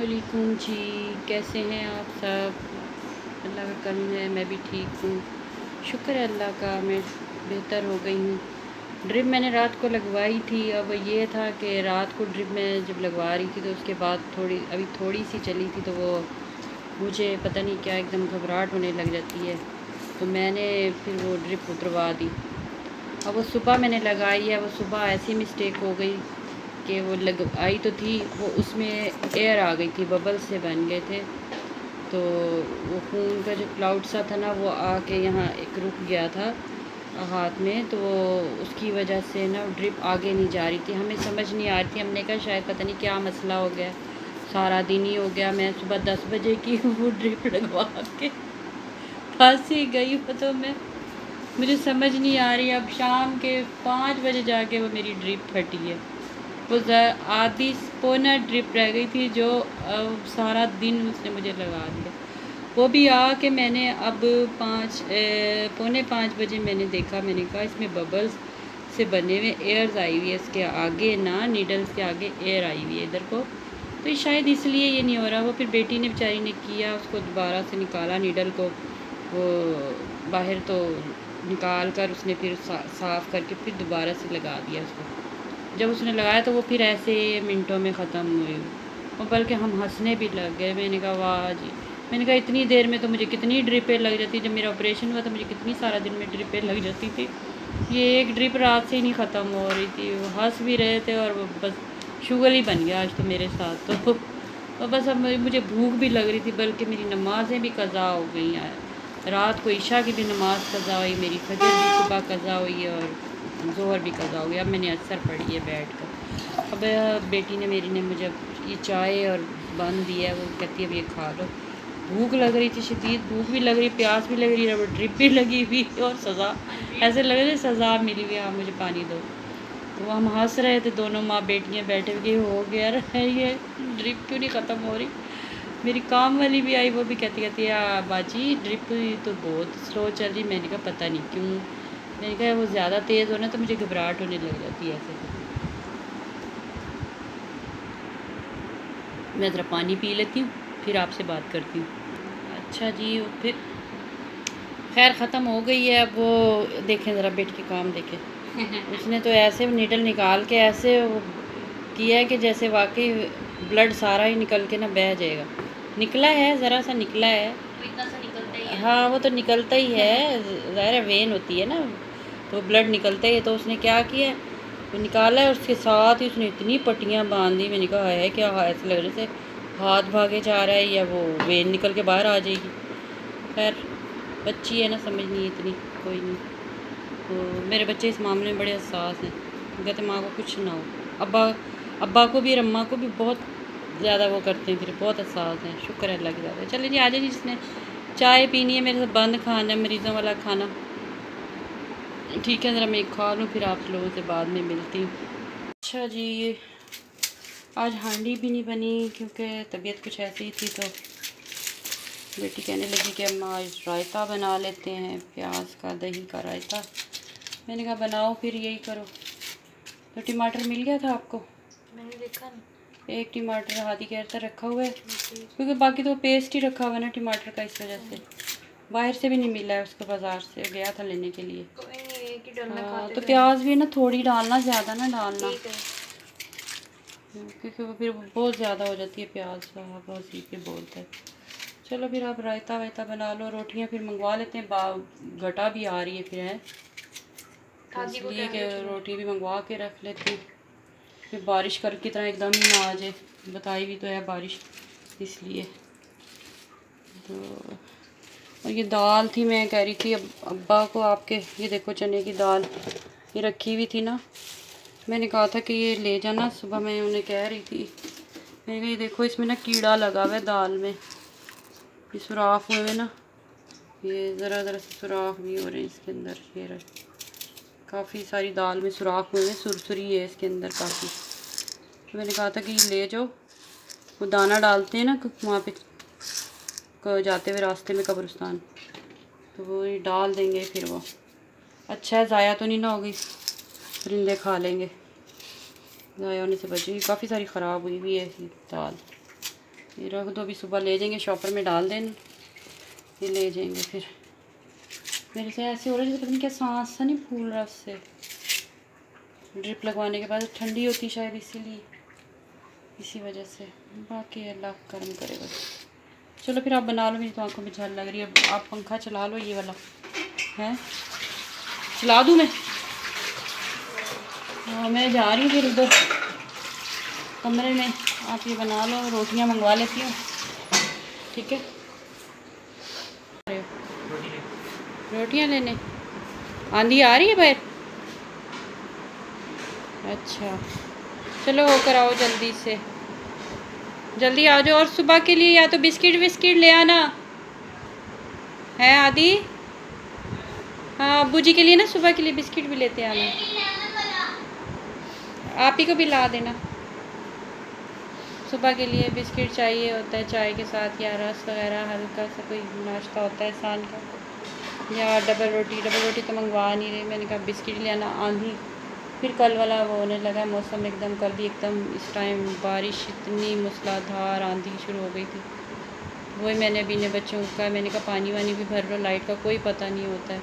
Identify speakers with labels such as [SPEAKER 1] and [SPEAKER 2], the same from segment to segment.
[SPEAKER 1] علیکم جی، کیسے ہیں آپ سب؟ اللہ کا کرم ہے میں بھی ٹھیک ہوں، شکر ہے اللہ کا، میں بہتر ہو گئی ہوں۔ ڈرپ میں نے رات کو لگوائی تھی۔ اب یہ تھا کہ رات کو ڈرپ میں جب لگوا رہی تھی تو اس کے بعد تھوڑی سی چلی تھی، تو وہ مجھے پتہ نہیں کیا ایک دم گھبراہٹ ہونے لگ جاتی ہے، تو میں نے پھر وہ ڈرپ اتروا دی۔ اب وہ صبح میں نے لگائی ہے، وہ صبح ایسی مسٹیک ہو گئی کہ وہ آئی تو تھی، وہ اس میں ایئر آ گئی تھی، ببل سے بن گئے تھے، تو وہ خون کا جو کلاؤڈ سا تھا نا وہ آ کے یہاں ایک رک گیا تھا ہاتھ میں، تو وہ اس کی وجہ سے نا ڈرپ آگے نہیں جا رہی تھی، ہمیں سمجھ نہیں آ رہی تھی۔ ہم نے کہا شاید پتہ نہیں کیا مسئلہ ہو گیا، سارا دن ہی ہو گیا، میں صبح 10 بجے کی وہ ڈرپ لگوا کے پھنسی گئی ہوں، تو مجھے سمجھ نہیں آ رہی، اب شام کے 5 بجے جا کے وہ میری ڈرپ پھٹی ہے۔ وہ آدھی پونا ڈرپ رہ گئی تھی جو سارا دن اس نے مجھے لگا دیا۔ وہ بھی آ کے میں نے اب 4:45 بجے میں نے دیکھا، میں نے کہا اس میں ببلز سے بنے ہوئے ایئرز آئی ہوئی ہے، اس کے آگے نا نیڈلز کے آگے ایئر آئی ہوئی ہے ادھر کو، تو یہ شاید اس لیے یہ نہیں ہو رہا۔ وہ پھر بیٹی نے بیچاری نے کیا، اس کو دوبارہ سے نکالا نیڈل کو، وہ باہر تو نکال کر اس نے پھر صاف کر کے پھر دوبارہ سے لگا دیا اس کو۔ جب اس نے لگایا تو وہ پھر ایسے منٹوں میں ختم ہوئی، اور بلکہ ہم ہنسنے بھی لگ گئے۔ میں نے کہا واہ جی، میں نے کہا اتنی دیر میں تو مجھے کتنی ڈرپیں لگ جاتی، جب میرا آپریشن ہوا تو مجھے کتنی سارا دن میں ڈرپیں لگ جاتی تھی، یہ ایک ڈرپ رات سے ہی نہیں ختم ہو رہی تھی۔ وہ ہنس بھی رہے تھے، اور وہ بس شوگر ہی بن گیا آج تو میرے ساتھ، تو اور بس اب مجھے بھوک بھی لگ رہی تھی، بلکہ میری نمازیں بھی قضا ہو گئی ہیں، رات کو عشاء کی بھی نماز قضا ہوئی، میری فجر بھی صبح قضا ہوئی ہے، اور ظہر بھی قضا ہو گیا۔ اب میں نے اثر پڑھی ہے بیٹھ کر، اب بیٹی نے میری نے مجھے یہ چائے اور بن دیا ہے، وہ کہتی ہے اب یہ کھا لو۔ بھوک لگ رہی تھی، شدید بھوک بھی لگ رہی، پیاس بھی لگ رہی ہے، وہ ڈرپ بھی لگی ہوئی، اور سزا ایسے لگ رہی سزا ملی ہوئی، آپ مجھے پانی دو۔ تو ہم ہنس رہے تھے دونوں ماں بیٹیاں بیٹھے ہوئے، ہو گیا رہا یہ ڈرپ کیوں نہیں ختم ہو رہی۔ میری کام والی بھی آئی، وہ بھی کہتی ہے باجی ڈرپ تو بہت سلو چل رہی۔ میں نے کہا پتہ نہیں کیوں، میں نے کہا وہ زیادہ تیز ہونا تو مجھے گھبراہٹ ہونے لگ جاتی ہے ایسے۔ میں ذرا پانی پی لیتی ہوں، پھر آپ سے بات کرتی ہوں۔ اچھا جی، پھر خیر ختم ہو گئی ہے۔ اب وہ دیکھیں ذرا بیٹھ کے کام دیکھیں، اس نے تو ایسے نیڈل نکال کے ایسے کیا ہے کہ جیسے واقعی بلڈ سارا ہی نکل کے نہ بہہ جائے گا۔ نکلا ہے، ذرا سا نکلا ہے، ہاں وہ تو نکلتا ہی ہے، ظاہر وین ہوتی ہے نا، تو بلڈ نکلتا ہی ہے۔ تو اس نے کیا کیا، وہ نکالا ہے، اس کے ساتھ ہی اس نے اتنی پٹیاں باندھ دی، میں نے کہا ہے کیا، ایسے لگ رہے سے ہاتھ بھاگے جا رہا ہے یا وہ وین نکل کے باہر آ جائے گی۔ خیر بچی ہے نا، سمجھ نہیں اتنی، کوئی نہیں۔ تو میرے بچے اس معاملے میں بڑے حساس ہیں، کہتے ماں کو کچھ نہ ہو۔ ابا کو بھی اور اماں کو بھی بہت زیادہ وہ کرتے ہیں، پھر بہت حساس ہیں، شکر ہے اللہ کی ذات ہے۔ چلیں جی، آ جائیں جی، جس نے چائے پینی ہے میرے ساتھ بند کھانا ہے، مریضوں والا کھانا، ٹھیک ہے، ذرا میں کھا لوں پھر آپ لوگوں سے بعد میں ملتی ہوں۔ اچھا جی، آج ہانڈی بھی نہیں بنی کیونکہ طبیعت کچھ ایسی ہی تھی، تو بیٹی کہنے لگی کہ ہم آج رائتہ بنا لیتے ہیں، پیاز کا دہی کا رائتہ۔ میں نے کہا بناؤ پھر، یہی کرو۔ تو ٹماٹر مل گیا تھا آپ کو؟
[SPEAKER 2] میں نے دیکھا نہیں،
[SPEAKER 1] ایک ٹماٹر ہادی کہتا رکھا ہوا ہے، کیونکہ باقی تو پیسٹ ہی رکھا ہوا ہے نا ٹماٹر کا، اس وجہ سے باہر سے بھی نہیں ملا ہے اس کو، بازار سے گیا تھا لینے کے لیے۔
[SPEAKER 2] کوئی نہیں، ایک ہی ڈالنا کھاتے
[SPEAKER 1] تو
[SPEAKER 2] تو
[SPEAKER 1] پیاز بھی نا تھوڑی ڈالنا، زیادہ نہ ڈالنا،
[SPEAKER 2] ٹھیک ہے۔
[SPEAKER 1] کیونکہ وہ پھر بہت زیادہ ہو جاتی ہے پیاز، بہت سی پہ بولتا ہے۔ چلو پھر آپ رائتہ وائتہ بنا لو، روٹیاں پھر منگوا لیتے ہیں، گھٹا بھی آ رہی ہے پھر ہے، تو اس
[SPEAKER 2] دادی کو
[SPEAKER 1] لیے
[SPEAKER 2] کہہ
[SPEAKER 1] کہ
[SPEAKER 2] دو چلو،
[SPEAKER 1] روٹی بھی منگوا کے رکھ لیتی ہوں، پھر بارش کل کی طرح ایک دم ہی نہ آ جائے، بتائی بھی تو ہے بارش، اس لیے۔ تو اور یہ دال تھی، میں کہہ رہی تھی ابا کو آپ کے، یہ دیکھو چنے کی دال یہ رکھی ہوئی تھی نا، میں نے کہا تھا کہ یہ لے جانا، صبح میں انہیں کہہ رہی تھی، میں نے کہا یہ دیکھو اس میں نا کیڑا لگا ہوا ہے دال میں، یہ سوراخ ہوئے نا، یہ ذرا ذرا سے سوراخ بھی ہو رہے ہیں اس کے اندر، یہ کافی ساری دال میں سوراخ ہوئے ہیں، سرسری ہے اس کے اندر کافی۔ تو میں نے کہا تھا کہ یہ لے جاؤ، وہ دانہ ڈالتے ہیں نا وہاں پہ جاتے ہوئے راستے میں قبرستان، تو وہ ڈال دیں گے، پھر وہ اچھا ہے، ضائع تو نہیں نہ ہوگی، پرندے کھا لیں گے، ضائع ہونے سے بچے گی، کافی ساری خراب ہوئی ہوئی ہے دال۔ یہ رکھ دو, ابھی صبح لے جائیں گے شاپر میں ڈال دینا, یہ لے جائیں گے. پھر میرے سے ایسے ہو رہا ہے جیسے پتہ نہیں کیا سانس سا نہیں پھول رہا اس سے, ڈرپ لگوانے کے بعد ٹھنڈی ہوتی شاید اسی لیے, اسی وجہ سے. باقی اللہ کرم کرے بس. چلو پھر آپ بنا لو, میری تو آنکھوں میں جھل لگ رہی ہے. اب آپ پنکھا چلا لو, یہ والا ہے چلا دوں میں. ہاں میں جا رہی ہوں پھر ادھر کمرے میں, آپ یہ بنا لو, روٹیاں منگوا لیتی ہوں. ٹھیک ہے, روٹیاں لینے آندھی آ رہی ہے باہر. اچھا چلو ہو کر آؤ جلدی سے, جلدی آ جاؤ. اور صبح کے لیے یا تو بسکٹ وسکٹ لے آنا ہے عادی. ہاں ابو جی کے لیے نا صبح کے لیے بسکٹ بھی لیتے آنا, آپ ہی کو بھی لا دینا. صبح کے لیے بسکٹ چاہیے ہوتا ہے چائے کے ساتھ, یا رس وغیرہ ہلکا سا کوئی ناشتہ ہوتا ہے انسان کا, یا ڈبل روٹی تو منگوا نہیں رہے. میں نے کہا بسکٹ لے آنا. آندھی پھر کل والا وہ ہونے لگا موسم ایک دم, کل بھی ایک دم اس ٹائم بارش اتنی موسلا دھار آندھی شروع ہو گئی تھی. وہی میں نے ابھی نے بچوں کو کہا, میں نے کہا پانی وانی بھی بھر لو, لائٹ کا کوئی پتہ نہیں ہوتا ہے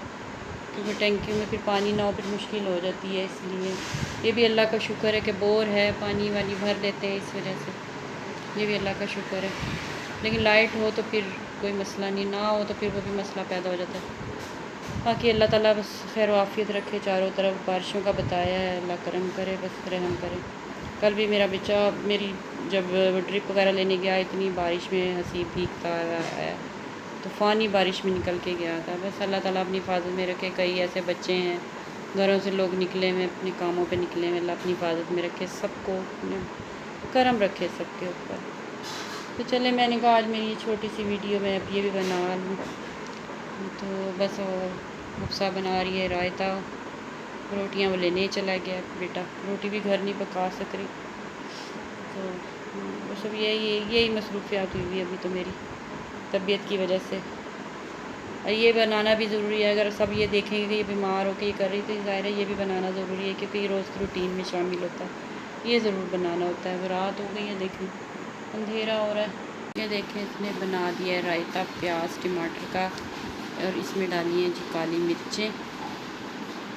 [SPEAKER 1] کیونکہ ٹینکیوں میں پھر پانی نہ ہو پھر مشکل ہو جاتی ہے. اس لیے یہ بھی اللہ کا شکر ہے کہ بور ہے, پانی وانی بھر لیتے ہیں اس وجہ سے, یہ بھی اللہ کا شکر ہے. لیکن لائٹ ہو تو پھر کوئی مسئلہ نہیں, نہ ہو تو پھر وہ بھی مسئلہ پیدا ہو جاتا ہے. باقی اللہ تعالیٰ بس خیر و عافیت رکھے, چاروں طرف بارشوں کا بتایا ہے, اللہ کرم کرے بس رحم کرے. کل بھی میرا بچہ میری جب ڈرپ وغیرہ لینے گیا اتنی بارش میں حسیب بھیگتا آیا, طوفانی بارش میں نکل کے گیا تھا. بس اللہ تعالیٰ اپنی حفاظت میں رکھے. کئی ایسے بچے ہیں گھروں سے لوگ نکلے ہوئے اپنے کاموں پہ نکلے ہوئے, اللہ اپنی حفاظت میں رکھے, سب کو کرم رکھے سب کے اوپر. تو چلے میں نے کہا آج میری یہ چھوٹی سی ویڈیو میں اب یہ بھی بنا لوں. تو بس وہ حفصہ بنا رہی ہے رائتا, روٹیاں وہ لینے چلا گیا بیٹا, روٹی بھی گھر نہیں پکا سک رہی. تو وہ سب یہی مصروفیات ہوئی ہوئی ابھی تو میری طبیعت کی وجہ سے. یہ بنانا بھی ضروری ہے, اگر سب یہ دیکھیں گے کہ یہ بیمار ہو کے یہ کر رہی تو ظاہر ہے یہ بھی بنانا ضروری ہے کیونکہ یہ روز کی روٹین میں شامل ہوتا ہے. یہ ضرور بنانا ہوتا ہے. وہ رات ہو گئی ہے, دیکھیں اندھیرا ہو رہا ہے. یہ دیکھیں اس نے بنا دیا ہے رائتا پیاز ٹماٹر کا, اور اس میں ڈالی ہیں جی کالی مرچیں,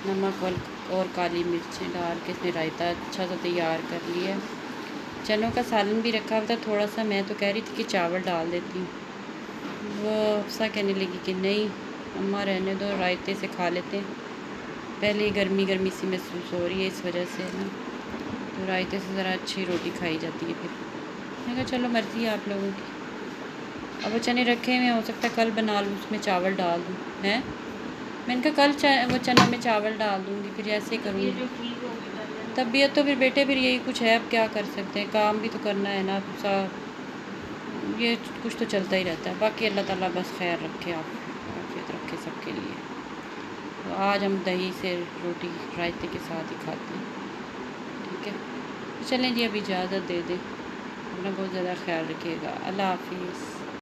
[SPEAKER 1] نمک اور کالی مرچیں ڈال کے اس نے رائتا اچھا سا تیار کر لیا. چنوں کا سالن بھی رکھا ہوا تھا تھوڑا سا, میں تو کہہ رہی تھی کہ چاول ڈال دیتی ہوں. وہ حفصہ کہنے لگی کہ نہیں اماں رہنے دو, رائتے سے کھا لیتے ہیں. پہلے ہی گرمی سی محسوس ہو رہی ہے اس وجہ سے نا, تو رائتے سے ذرا اچھی روٹی کھائی جاتی ہے. پھر میں کہا چلو مرضی ہے آپ لوگوں کی. اب وہ چنے رکھے ہوئے, ہو سکتا ہے کل بنا لوں, اس میں چاول ڈال دوں ہیں. میں نے کہا کل وہ چنوں میں چاول ڈال دوں گی, پھر ایسے ہی کروں گی. طبیعت تو پھر بیٹے پھر یہی کچھ ہے, اب کیا کر سکتے ہیں, کام بھی تو کرنا ہے نا, یہ کچھ تو چلتا ہی رہتا ہے. باقی اللہ تعالیٰ بس خیر رکھے, عافیت رکھے سب کے لیے. تو آج ہم دہی سے روٹی رائتے کے ساتھ ہی کھاتے ہیں. ٹھیک ہے چلیں جی, اب اجازت دے دیں, اپنا بہت زیادہ خیال رکھیے گا. اللہ حافظ.